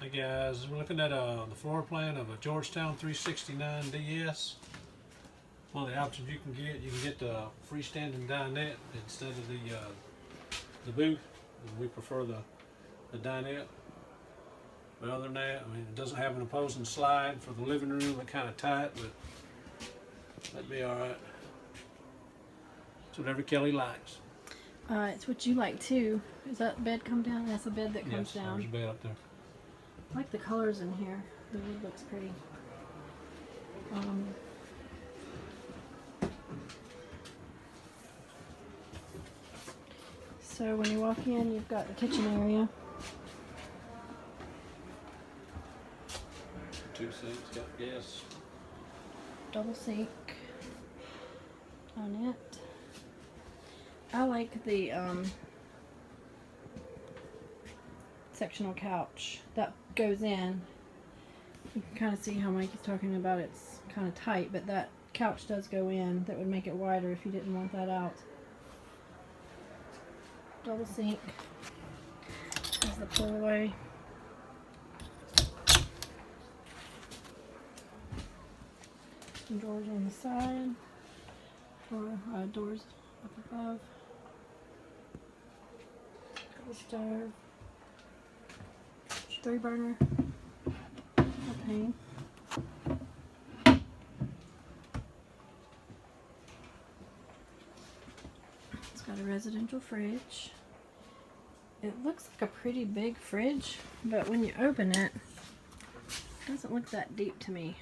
Hey guys, we're looking at the floor plan of a Georgetown 369DS. One of the options you can get the freestanding dinette instead of the booth. And we prefer the dinette. But other than that, I mean, it doesn't have an opposing slide for the living room. It's kind of tight, but that'd be all right. It's whatever Kelly likes. It's what you like too. Does that bed come down? That's a bed that comes down. There's a bed up there. I like the colors in here. The wood looks pretty. So when you walk in, you've got the kitchen area. Two sinks, got gas. Double sink on it. I like the sectional couch that goes in. You can kind of see how Mike is talking about it's kind of tight, but that couch does go in. That would make it wider if you didn't want that out. Double sink. Has the pull away. Some drawers on the side, or doors up above. Got a stove. 3-burner. Propane. It's got a residential fridge. It looks like a pretty big fridge, but when you open it, it doesn't look that deep to me.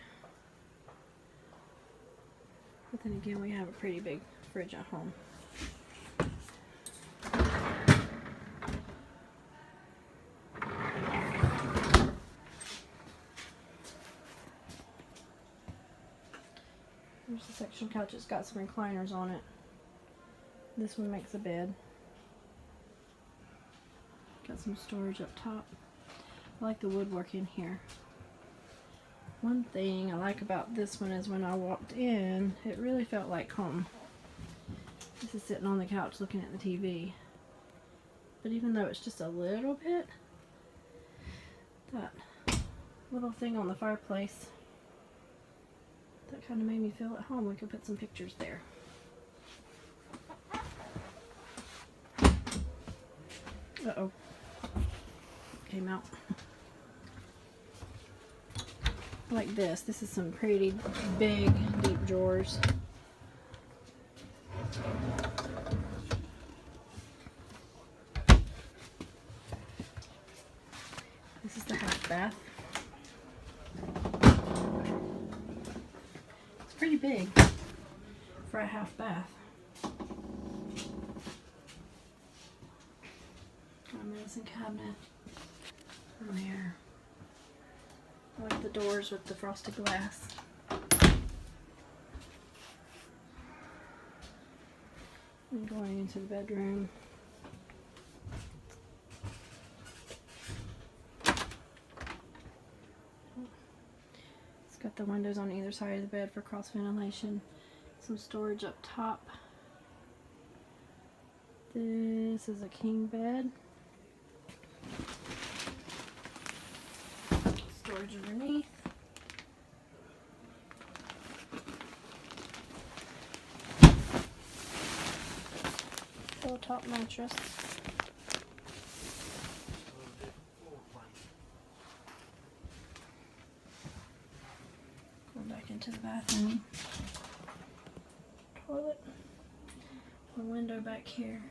But then again, we have a pretty big fridge at home. There's the sectional couch. It's got some recliners on it. This one makes a bed. Got some storage up top. I like the woodwork in here. One thing I like about this one is when I walked in, it really felt like home. This is sitting on the couch looking at the TV. But even though it's just a little bit, that little thing on the fireplace, that kind of made me feel at home. We could put some pictures there. Uh-oh. Came out. Like this. This is some pretty big, deep drawers. This is the half bath. It's pretty big for a half bath. Got a medicine cabinet from there. I like the doors with the frosted glass. And going into the bedroom. It's got the windows on either side of the bed for cross ventilation. Some storage up top. This is a king bed. Storage underneath. Full top mattress. Going back into the bathroom. Toilet. A window back here.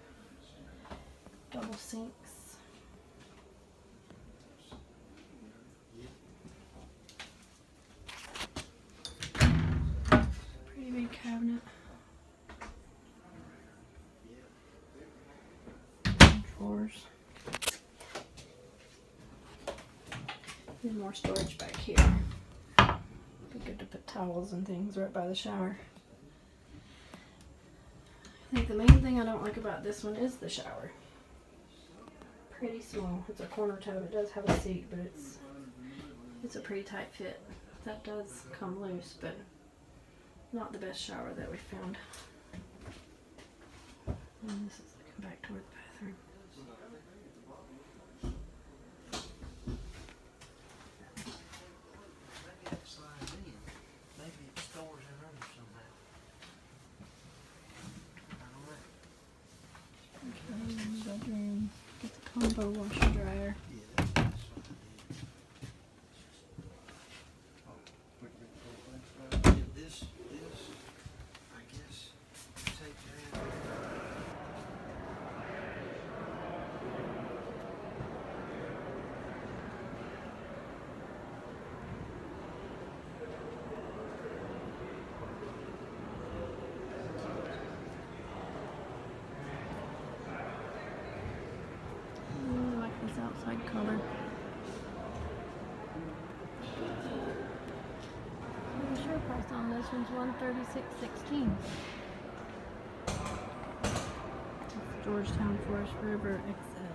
Double sinks. Pretty big cabinet. Drawers. There's more storage back here. Be good to put towels and things right by the shower. I think the main thing I don't like about this one is the shower. Pretty small. It's a corner tub. It does have a seat, but it's a pretty tight fit. That does come loose, but not the best shower that we found. And this is looking back toward the bathroom. combo washer dryer. Yeah, that's what I did. Yeah, this, I guess, take that. I like this outside color. The sure price on this one's $136.16. Georgetown Forest River XL.